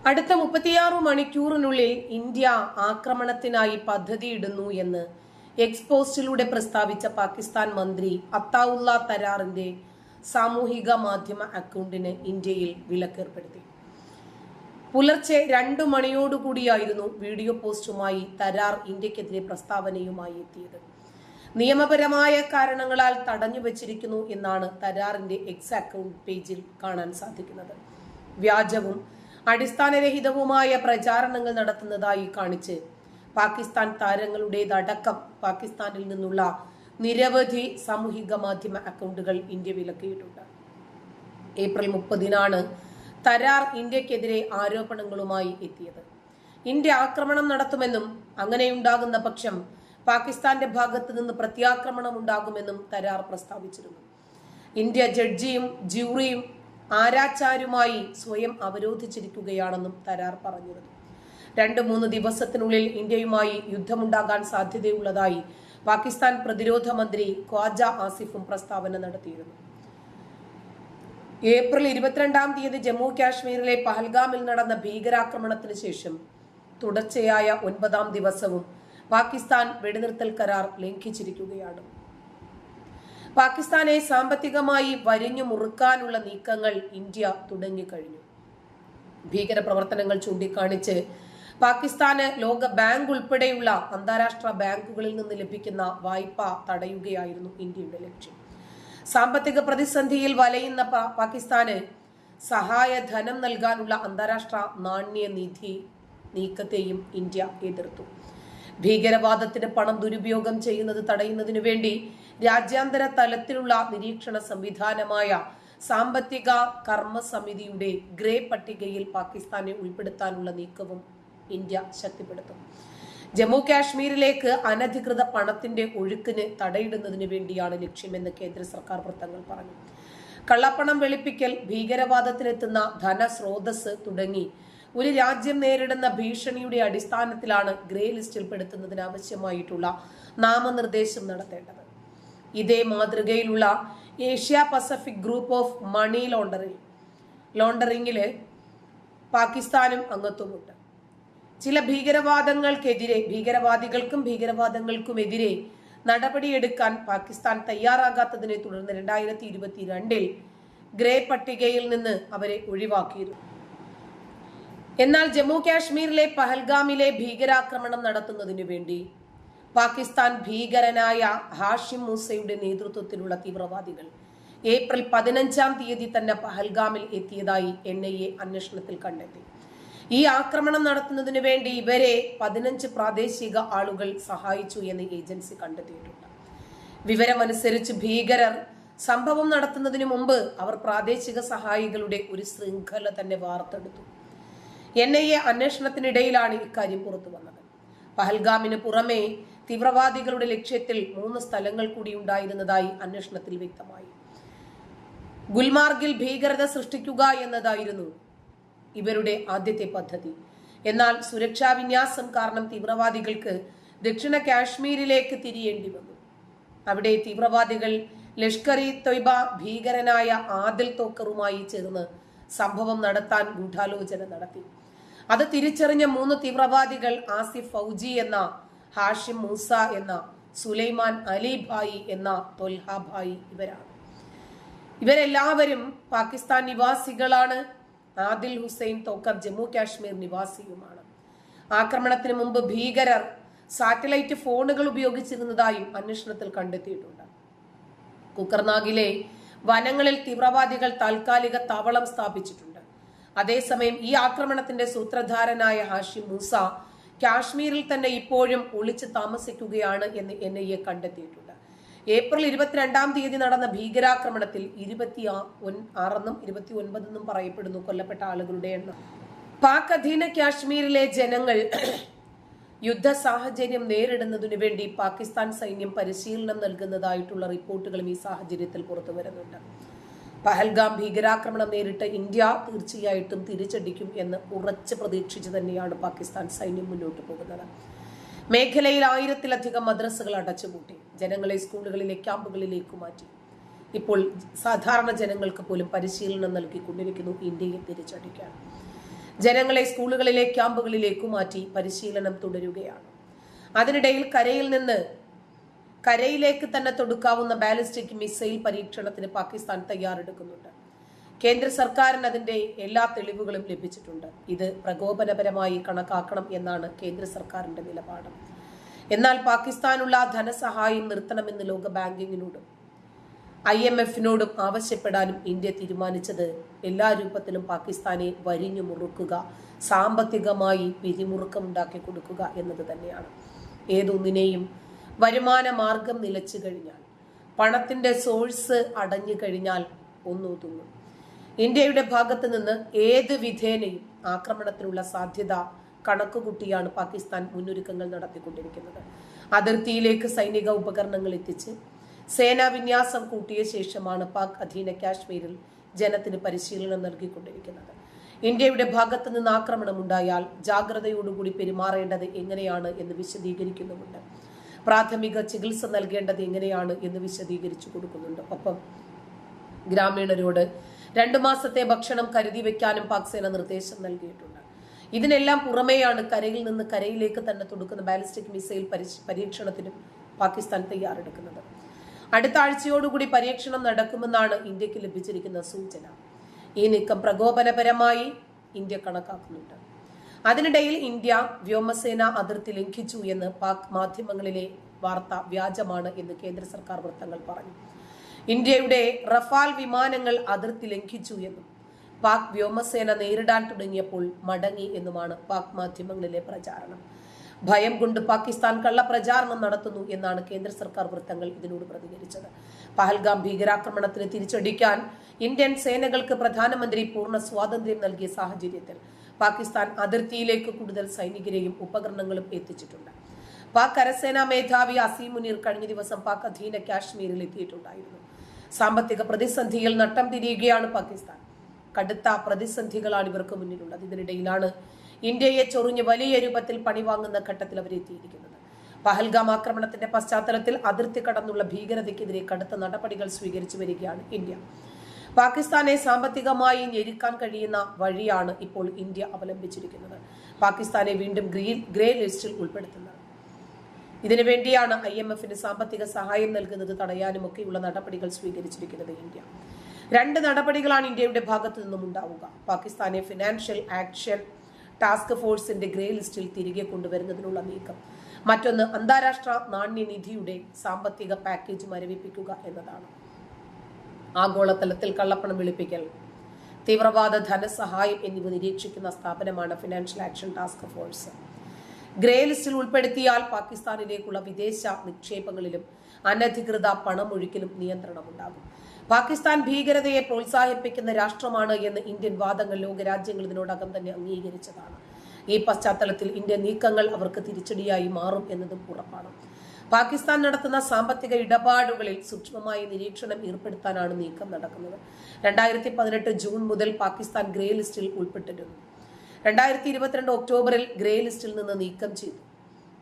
അടുത്ത 36 മണിക്കൂറിനുള്ളിൽ ഇന്ത്യ ആക്രമണത്തിനായി പദ്ധതിയിടുന്നു എന്ന് എക്സ്പോസ്റ്റിലൂടെ പ്രസ്താവിച്ച പാകിസ്ഥാൻ മന്ത്രി അത്താഉള്ള തരാറിന്റെ സാമൂഹിക മാധ്യമ അക്കൗണ്ടിന് ഇന്ത്യയിൽ വിലക്കേർപ്പെടുത്തി. പുലർച്ചെ 2 മണിയോടുകൂടിയായിരുന്നു വീഡിയോ പോസ്റ്റുമായി തരാർ ഇന്ത്യക്കെതിരെ പ്രസ്താവനയുമായി എത്തിയത്. നിയമപരമായ കാരണങ്ങളാൽ തടഞ്ഞു വച്ചിരിക്കുന്നു എന്നാണ് തരാറിന്റെ എക്സ് അക്കൗണ്ട് പേജിൽ കാണാൻ സാധിക്കുന്നത്. വ്യാജവും അടിസ്ഥാനരഹിതവുമായ പ്രചാരണങ്ങൾ നടത്തുന്നതായി കാണിച്ച് പാകിസ്ഥാൻ താരങ്ങളുടേതടക്കം പാകിസ്ഥാനിൽ നിന്നുള്ള നിരവധി സാമൂഹിക മാധ്യമ അക്കൗണ്ടുകൾ ഇന്ത്യ വിലക്കിയിട്ടുണ്ട്. ഏപ്രിൽ 30-നാണ് തരാർ ഇന്ത്യക്കെതിരെ ആരോപണങ്ങളുമായി എത്തിയത്. ഇന്ത്യ ആക്രമണം നടത്തുമെന്നും അങ്ങനെയുണ്ടാകുന്ന പക്ഷം പാകിസ്ഥാന്റെ ഭാഗത്ത് നിന്ന് പ്രത്യാക്രമണം ഉണ്ടാകുമെന്നും തരാർ പ്രസ്താവിച്ചിരുന്നു. ഇന്ത്യ ജഡ്ജിയും ജൂറിയും ആരാച്ചാരുമായി സ്വയം അവരോധിച്ചിരിക്കുകയാണെന്നും തരാർ പറഞ്ഞിരുന്നു. 2-3 ദിവസത്തിനുള്ളിൽ ഇന്ത്യയുമായി യുദ്ധമുണ്ടാകാൻ സാധ്യതയുള്ളതായി പാകിസ്ഥാൻ പ്രതിരോധ മന്ത്രി ഖ്വാജ ആസിഫും പ്രസ്താവന നടത്തിയിരുന്നു. ഏപ്രിൽ 22-ാം തീയതി ജമ്മു കാശ്മീരിലെ പഹൽഗാമിൽ നടന്ന ഭീകരാക്രമണത്തിന് ശേഷം തുടർച്ചയായ 9-ാം ദിവസവും പാകിസ്ഥാൻ വെടിനിർത്തൽ കരാർ ലംഘിച്ചിരിക്കുകയാണ്. പാകിസ്ഥാനെ സാമ്പത്തികമായി വരിഞ്ഞു മുറുക്കാനുള്ള നീക്കങ്ങൾ ഇന്ത്യ തുടങ്ങിക്കഴിഞ്ഞു. ഭീകരപ്രവർത്തനങ്ങൾ ചൂണ്ടിക്കാണിച്ച് പാകിസ്ഥാന് ലോക ബാങ്ക് ഉൾപ്പെടെയുള്ള അന്താരാഷ്ട്ര ബാങ്കുകളിൽ നിന്ന് ലഭിക്കുന്ന വായ്പ തടയുകയായിരുന്നു ഇന്ത്യയുടെ ലക്ഷ്യം. സാമ്പത്തിക പ്രതിസന്ധിയിൽ വലയുന്ന പാകിസ്ഥാന് സഹായധനം നൽകാനുള്ള അന്താരാഷ്ട്ര നാണ്യനിധി നീക്കത്തെയും ഇന്ത്യ എതിർത്തു. ഭീകരവാദത്തിന് പണം ദുരുപയോഗം ചെയ്യുന്നത് തടയുന്നതിനു വേണ്ടി രാജ്യാന്തര തലത്തിലുള്ള നിരീക്ഷണ സംവിധാനമായ സാമ്പത്തിക കർമ്മസമിതിയുടെ ഗ്രേ പട്ടികയിൽ പാകിസ്ഥാനെ ഉൾപ്പെടുത്താനുള്ള നീക്കവും ഇന്ത്യ ശക്തിപ്പെടുത്തും. ജമ്മു കാശ്മീരിലേക്ക് അനധികൃത പണത്തിന്റെ ഒഴുക്കിന് തടയിടുന്നതിന് വേണ്ടിയാണ് ലക്ഷ്യമെന്ന് കേന്ദ്ര സർക്കാർ വൃത്തങ്ങൾ പറഞ്ഞു. കള്ളപ്പണം വെളുപ്പിക്കൽ, ഭീകരവാദത്തിനെത്തുന്ന ധനസ്രോതസ് തുടങ്ങി ഒരു രാജ്യം നേരിടുന്ന ഭീഷണിയുടെ അടിസ്ഥാനത്തിലാണ് ഗ്രേ ലിസ്റ്റിൽ പെടുത്തുന്നതിന് ആവശ്യമായിട്ടുള്ള നാമനിർദ്ദേശം നടത്തേണ്ടത്. ഇതേ മാതൃകയിലുള്ള Asia Pacific group of money ലോണ്ടറിംഗില് പാകിസ്ഥാനും അംഗത്വമുണ്ട്. ചില ഭീകരവാദികൾക്കും ഭീകരവാദങ്ങൾക്കുമെതിരെ നടപടിയെടുക്കാൻ പാകിസ്ഥാൻ തയ്യാറാകാത്തതിനെ തുടർന്ന് 2022-ൽ ഗ്രേ പട്ടികയിൽ നിന്ന് അവരെ ഒഴിവാക്കിയിരുന്നു. എന്നാൽ ജമ്മു കാശ്മീരിലെ പഹൽഗാമിലെ ഭീകരാക്രമണം നടത്തുന്നതിനു വേണ്ടി പാകിസ്ഥാൻ ഭീകരനായ ഹാഷിം മൂസയുടെ നേതൃത്വത്തിലുള്ള തീവ്രവാദികൾ ഏപ്രിൽ 15-ാം തീയതി തന്നെ പഹൽഗാമിൽ എത്തിയതായി NIA അന്വേഷണത്തിൽ കണ്ടെത്തി. ഈ ആക്രമണം നടത്തുന്നതിനു വേണ്ടി ഇവരെ 15 പ്രാദേശിക ആളുകൾ സഹായിച്ചു എന്ന് ഏജൻസി കണ്ടെത്തിയിട്ടുണ്ട്. വിവരമനുസരിച്ച് ഭീകരർ സംഭവം നടത്തുന്നതിനു മുമ്പ് അവർ പ്രാദേശിക സഹായികളുടെ ഒരു ശൃംഖല തന്നെ വാർത്തെടുത്തു. NIA അന്വേഷണത്തിനിടയിലാണ് ഇക്കാര്യം പുറത്തു വന്നത്. പഹൽഗാമിന് പുറമെ തീവ്രവാദികളുടെ ലക്ഷ്യത്തിൽ 3 സ്ഥലങ്ങൾ കൂടി ഉണ്ടായിരുന്നതായി അന്വേഷണത്തിൽ വ്യക്തമായി. ഗുൽമാർഗിൽ ഭീകരത സൃഷ്ടിക്കുക എന്നതായിരുന്നു ഇവരുടെ ആദ്യത്തെ പദ്ധതി. എന്നാൽ സുരക്ഷാ വിന്യാസം കാരണം തീവ്രവാദികൾക്ക് ദക്ഷിണ കാശ്മീരിലേക്ക് തിരിയേണ്ടി വന്നു. അവിടെ തീവ്രവാദികൾ ലഷ്കർ-ഇ-തൊയ്ബ ഭീകരനായ ആദിൽ തോക്കറുമായി ചേർന്ന് സംഭവം നടത്താൻ ഗൂഢാലോചന നടത്തി. അത് തിരിച്ചറിഞ്ഞ 3 തീവ്രവാദികൾ ആസിഫ് ഫൗജി എന്ന, ഹാഷിം മൂസ എന്ന, സുലൈമാൻ അലി ഭായി എന്ന തൊൽഹ ഭായി ഇവരാണ്. ഇവരെല്ലാവരും പാകിസ്ഥാൻ നിവാസികളാണ്. ആദിൽ ഹുസൈൻ തോക്കർ ജമ്മു കാശ്മീർ നിവാസിയുമാണ്. ആക്രമണത്തിന് മുമ്പ് ഭീകരർ സാറ്റലൈറ്റ് ഫോണുകൾ ഉപയോഗിച്ചിരുന്നതായും അന്വേഷണത്തിൽ കണ്ടെത്തിയിട്ടുണ്ട്. കുക്കർനാഗിലെ വനങ്ങളിൽ തീവ്രവാദികൾ താൽക്കാലിക താവളം സ്ഥാപിച്ചിട്ടുണ്ട്. അതേസമയം ഈ ആക്രമണത്തിന്റെ സൂത്രധാരനായ ഹാഷിം മൂസ കാശ്മീരിൽ തന്നെ ഇപ്പോഴും ഒളിച്ചു താമസിക്കുകയാണ് എന്ന് NIA കണ്ടെത്തിയിട്ടുണ്ട്. ഏപ്രിൽ 22-ാം തീയതി നടന്ന ഭീകരാക്രമണത്തിൽ 26-ന്നും 29-ന്നും പറയപ്പെടുന്നു കൊല്ലപ്പെട്ട ആളുകളുടെ എണ്ണം. പാക് അധീന കാശ്മീരിലെ ജനങ്ങൾ യുദ്ധ സാഹചര്യം നേരിടുന്നതിനു വേണ്ടി പാകിസ്ഥാൻ സൈന്യം പരിശീലനം നൽകുന്നതായിട്ടുള്ള റിപ്പോർട്ടുകളും ഈ സാഹചര്യത്തിൽ പുറത്തു വരുന്നുണ്ട്. പഹൽഗാം ഭീകരാക്രമണം നേരിട്ട് ഇന്ത്യ തീർച്ചയായിട്ടും തിരിച്ചടിക്കും എന്ന് ഉറച്ചു പ്രതീക്ഷിച്ച് തന്നെയാണ് പാകിസ്ഥാൻ സൈന്യം മുന്നോട്ട് പോകുന്നത്. മേഖലയിൽ 1000-ലധികം മദ്രസകൾ അടച്ചുപൂട്ടി. ജനങ്ങളെ സ്കൂളുകളിലെ ക്യാമ്പുകളിലേക്ക് മാറ്റി. ഇപ്പോൾ സാധാരണ ജനങ്ങൾക്ക് പോലും പരിശീലനം നൽകിക്കൊണ്ടിരിക്കുന്നു ഇന്ത്യയെ തിരിച്ചടിക്കാൻ. ജനങ്ങളെ സ്കൂളുകളിലെ ക്യാമ്പുകളിലേക്ക് മാറ്റി പരിശീലനം തുടരുകയാണ്. അതിനിടയിൽ കരയിലേക്ക് തന്നെ തൊടുക്കാവുന്ന ബാലിസ്റ്റിക് മിസൈൽ പരീക്ഷണത്തിന് പാകിസ്ഥാൻ തയ്യാറെടുക്കുന്നുണ്ട്. കേന്ദ്ര സർക്കാരിന് അതിന്റെ എല്ലാ തെളിവുകളും ലഭിച്ചിട്ടുണ്ട്. ഇത് പ്രകോപനപരമായി കണക്കാക്കണം എന്നാണ് കേന്ദ്ര സർക്കാരിന്റെ നിലപാട്. എന്നാൽ പാകിസ്ഥാനുള്ള ധനസഹായം നിർത്തണമെന്ന് ലോക ബാങ്കിങ്ങിനോടും IMFനോടും ആവശ്യപ്പെടാനും ഇന്ത്യ തീരുമാനിച്ചത് എല്ലാ രൂപത്തിലും പാകിസ്ഥാനെ വരിഞ്ഞു മുറുക്കുക, സാമ്പത്തികമായി പിരിമുറുക്കമുണ്ടാക്കി കൊടുക്കുക എന്നത് തന്നെയാണ്. ഏതൊന്നിനെയും വരുമാന മാർഗം നിലച്ചു കഴിഞ്ഞാൽ, പണത്തിന്റെ സോഴ്സ് അടഞ്ഞു കഴിഞ്ഞാൽ ഒന്നൊതുങ്ങും. ഇന്ത്യയുടെ ഭാഗത്ത് നിന്ന് ഏത് വിധേനയും ആക്രമണത്തിനുള്ള സാധ്യത കണക്കുകൂട്ടിയാണ് പാകിസ്ഥാൻ മുന്നൊരുക്കങ്ങൾ നടത്തിക്കൊണ്ടിരിക്കുന്നത്. അതിർത്തിയിലേക്ക് സൈനിക ഉപകരണങ്ങൾ എത്തിച്ച് സേനാ വിന്യാസം കൂട്ടിയ ശേഷമാണ് പാക് അധീന കാശ്മീരിൽ ജനത്തിന് പരിശീലനം നൽകിക്കൊണ്ടിരിക്കുന്നത്. ഇന്ത്യയുടെ ഭാഗത്ത് നിന്ന് ആക്രമണം ഉണ്ടായാൽ ജാഗ്രതയോടുകൂടി പെരുമാറേണ്ടത് എങ്ങനെയാണ് എന്ന് വിശദീകരിക്കുന്നുമുണ്ട്. പ്രാഥമിക ചികിത്സ നൽകേണ്ടത് എങ്ങനെയാണ് എന്ന് വിശദീകരിച്ചു കൊടുക്കുന്നുണ്ട്. ഒപ്പം ഗ്രാമീണരോട് 2 മാസത്തെ ഭക്ഷണം കരുതി വെക്കാനും പാക് സേന നിർദ്ദേശം നൽകിയിട്ടുണ്ട്. ഇതിനെല്ലാം പുറമെയാണ് കരയിൽ നിന്ന് കരയിലേക്ക് തന്നെ തൊടുക്കുന്ന ബാലിസ്റ്റിക് മിസൈൽ പരീക്ഷണത്തിനും പാകിസ്ഥാൻ തയ്യാറെടുക്കുന്നത്. അടുത്ത ആഴ്ചയോടുകൂടി പരീക്ഷണം നടക്കുമെന്നാണ് ഇന്ത്യക്ക് ലഭിച്ചിരിക്കുന്ന സൂചന. ഈ നീക്കം പ്രകോപനപരമായി ഇന്ത്യ കണക്കാക്കുന്നുണ്ട്. അതിനിടയിൽ ഇന്ത്യ വ്യോമസേന അതിർത്തി ലംഘിച്ചു എന്ന് പാക് മാധ്യമങ്ങളിലെ വാർത്ത വ്യാജമാണ് എന്ന് കേന്ദ്ര സർക്കാർ വൃത്തങ്ങൾ പറഞ്ഞു. ഇന്ത്യയുടെ റഫാൽ വിമാനങ്ങൾ അതിർത്തി ലംഘിച്ചു എന്നും പാക് വ്യോമസേന നേരിടാൻ തുടങ്ങിയപ്പോൾ മടങ്ങി എന്നുമാണ് പാക് മാധ്യമങ്ങളിലെ പ്രചാരണം. ഭയം കൊണ്ട് പാകിസ്ഥാൻ കള്ളപ്രചാരണം നടത്തുന്നു എന്നാണ് കേന്ദ്ര സർക്കാർ വൃത്തങ്ങൾ ഇതിനോട് പ്രതികരിച്ചത്. പഹൽഗാം ഭീകരാക്രമണത്തിന് തിരിച്ചടിക്കാൻ ഇന്ത്യൻ സേനകൾക്ക് പ്രധാനമന്ത്രി പൂർണ്ണ സ്വാതന്ത്ര്യം നൽകിയ സാഹചര്യത്തിൽ പാകിസ്ഥാൻ അതിർത്തിയിലേക്ക് കൂടുതൽ സൈനികരെയും ഉപകരണങ്ങളും എത്തിച്ചിട്ടുണ്ട്. പാക് കരസേനാ മേധാവി അസീം മുനീർ കഴിഞ്ഞ ദിവസം പാക് അധീന കാശ്മീരിൽ എത്തിയിട്ടുണ്ടായിരുന്നു. സാമ്പത്തിക പ്രതിസന്ധിയിൽ നട്ടം തിരിയുകയാണ് പാകിസ്ഥാൻ. കടുത്ത പ്രതിസന്ധികളാണ് ഇവർക്ക് മുന്നിലുള്ളത്. ഇതിനിടയിലാണ് ഇന്ത്യയെ ചൊറിഞ്ഞ് വലിയ രൂപത്തിൽ പണിവാങ്ങുന്ന ഘട്ടത്തിൽ അവരെത്തിയിരിക്കുന്നത്. പഹൽഗാം ആക്രമണത്തിന്റെ പശ്ചാത്തലത്തിൽ അതിർത്തി കടന്നുള്ള ഭീകരതയ്ക്കെതിരെ കടുത്ത നടപടികൾ സ്വീകരിച്ചു വരികയാണ് ഇന്ത്യ. പാകിസ്ഥാനെ സാമ്പത്തികമായി ഞെരുക്കാൻ കഴിയുന്ന വഴിയാണ് ഇപ്പോൾ ഇന്ത്യ അവലംബിച്ചിരിക്കുന്നത്. പാകിസ്ഥാനെ വീണ്ടും ഗ്രേ ലിസ്റ്റിൽ ഉൾപ്പെടുത്തുന്നത്. ഇതിനുവേണ്ടിയാണ് IMFന് സാമ്പത്തിക സഹായം നൽകുന്നത് തടയാനുമൊക്കെയുള്ള നടപടികൾ സ്വീകരിച്ചിരിക്കുന്നത് ഇന്ത്യ. 2 നടപടികളാണ് ഇന്ത്യയുടെ ഭാഗത്തു നിന്നും ഉണ്ടാവുക. പാകിസ്ഥാനെ ഫിനാൻഷ്യൽ ആക്ഷൻ ടാസ്ക് ഫോഴ്സിന്റെ ഗ്രേ ലിസ്റ്റിൽ തിരികെ കൊണ്ടുവരുന്നതിനുള്ള നീക്കം. മറ്റൊന്ന് അന്താരാഷ്ട്ര നാണ്യനിധിയുടെ സാമ്പത്തിക പാക്കേജ് മരവിപ്പിക്കുക എന്നതാണ്. ആഗോളതലത്തിൽ കള്ളപ്പണം വെളുപ്പിക്കൽ, തീവ്രവാദ ധനസഹായം എന്നിവ നിരീക്ഷിക്കുന്ന സ്ഥാപനമാണ് financial action task force. Grey ലിസ്റ്റിൽ ഉൾപ്പെടുത്തിയാൽ പാകിസ്ഥാനിലേക്കുള്ള വിദേശ നിക്ഷേപങ്ങളിലും അനധികൃത പണമൊഴുക്കിലും നിയന്ത്രണമുണ്ടാകും. പാകിസ്ഥാൻ ഭീകരതയെ പ്രോത്സാഹിപ്പിക്കുന്ന രാഷ്ട്രമാണ് എന്ന് ഇന്ത്യൻ വാദങ്ങൾ ലോകരാജ്യങ്ങൾ ഇതിനോടകം തന്നെ അംഗീകരിച്ചതാണ്. ഈ പശ്ചാത്തലത്തിൽ ഇന്ത്യൻ നീക്കങ്ങൾ അവർക്ക് തിരിച്ചടിയായി മാറും എന്നതും ഉറപ്പാണ്. പാകിസ്ഥാൻ നടത്തുന്ന സാമ്പത്തിക ഇടപാടുകളിൽ സൂക്ഷ്മമായ നിരീക്ഷണം ഏർപ്പെടുത്താനാണ് നീക്കം നടക്കുന്നത്. 2018 ജൂൺ മുതൽ പാകിസ്ഥാൻ ഗ്രേ ലിസ്റ്റിൽ ഉൾപ്പെട്ടിരുന്നു. 2022 ഒക്ടോബറിൽ ഗ്രേ ലിസ്റ്റിൽ നിന്ന് നീക്കം ചെയ്തു.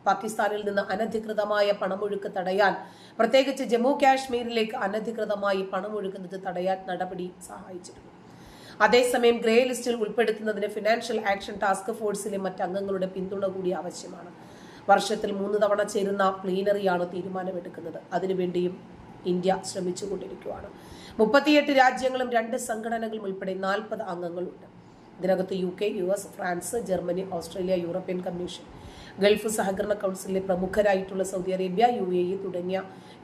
പാകിസ്ഥാനിൽ നിന്ന് അനധികൃതമായ പണമൊഴുക്ക് തടയാൻ, പ്രത്യേകിച്ച് ജമ്മു കാശ്മീരിലേക്ക് അനധികൃതമായി പണമൊഴുകുന്നത് തടയാൻ നടപടി സഹായിച്ചിരുന്നു. അതേസമയം ഗ്രേ ലിസ്റ്റിൽ ഉൾപ്പെടുത്തുന്നതിന് ഫിനാൻഷ്യൽ ആക്ഷൻ ടാസ്ക് ഫോഴ്സിലെ മറ്റംഗങ്ങളുടെ പിന്തുണ കൂടി ആവശ്യമാണ്. വർഷത്തിൽ 3 തവണ ചേരുന്ന പ്ലീനറിയാണ് തീരുമാനമെടുക്കുന്നത്. അതിനുവേണ്ടിയും ഇന്ത്യ ശ്രമിച്ചുകൊണ്ടിരിക്കുകയാണ്. 38 രാജ്യങ്ങളും 2 സംഘടനകളും ഉൾപ്പെടെ 40 അംഗങ്ങളുണ്ട്. ഇതിനകത്ത് UK, US, France, Germany, Australia, European commission, Gulf സഹകരണ കൗൺസിലിലെ പ്രമുഖരായിട്ടുള്ള സൗദി അറേബ്യ, UAE തുടങ്ങിയ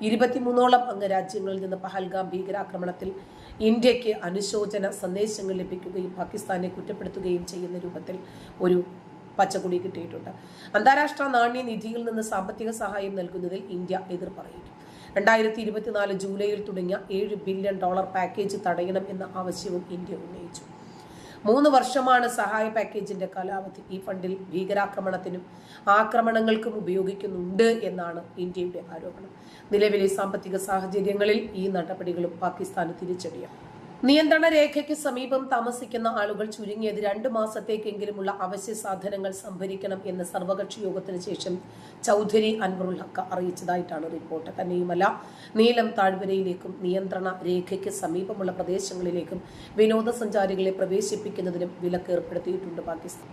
23ഓളം അംഗരാജ്യങ്ങളിൽ നിന്ന് പഹൽഗാം ഭീകരാക്രമണത്തിൽ ഇന്ത്യക്ക് അനുശോചന സന്ദേശങ്ങൾ ലഭിക്കുകയും പാകിസ്ഥാനെ കുറ്റപ്പെടുത്തുകയും ചെയ്യുന്ന രൂപത്തിൽ ഒരു പച്ചക്കൊടി കിട്ടിയിട്ടുണ്ട്. അന്താരാഷ്ട്ര നാണ്യനിധിയിൽ നിന്ന് സാമ്പത്തിക സഹായം നൽകുന്നതിൽ ഇന്ത്യ എതിർപ്പറിയിക്കും. 2024 ജൂലൈയിൽ തുടങ്ങിയ $7 ബില്യൺ പാക്കേജ് തടയണം എന്ന ആവശ്യവും ഇന്ത്യ ഉന്നയിച്ചു. 3 വർഷമാണ് സഹായ പാക്കേജിന്റെ കാലാവധി. ഈ ഫണ്ടിൽ ഭീകരാക്രമണത്തിനും ആക്രമണങ്ങൾക്കും ഉപയോഗിക്കുന്നുണ്ട് എന്നാണ് ഇന്ത്യയുടെ ആരോപണം. നിലവിലെ സാമ്പത്തിക സാഹചര്യങ്ങളിൽ ഈ നടപടികളും പാകിസ്ഥാന് തിരിച്ചടിയാണ്. നിയന്ത്രണ രേഖയ്ക്ക് സമീപം താമസിക്കുന്ന ആളുകൾ ചുരുങ്ങിയത് 2 മാസത്തേക്കെങ്കിലുമുള്ള അവശ്യ സാധനങ്ങൾ സംഭരിക്കണം എന്ന് സർവകക്ഷി യോഗത്തിന് ശേഷം ചൌധരി അൻവറുൽ ഹക്ക് അറിയിച്ചതായിട്ടാണ് റിപ്പോർട്ട്. തന്നെയുമല്ല, നീലം താഴ്വരയിലേക്കും നിയന്ത്രണ രേഖയ്ക്ക് സമീപമുള്ള പ്രദേശങ്ങളിലേക്കും വിനോദസഞ്ചാരികളെ പ്രവേശിപ്പിക്കുന്നതിനും വിലക്ക് ഏർപ്പെടുത്തിയിട്ടുണ്ട് പാകിസ്ഥാൻ.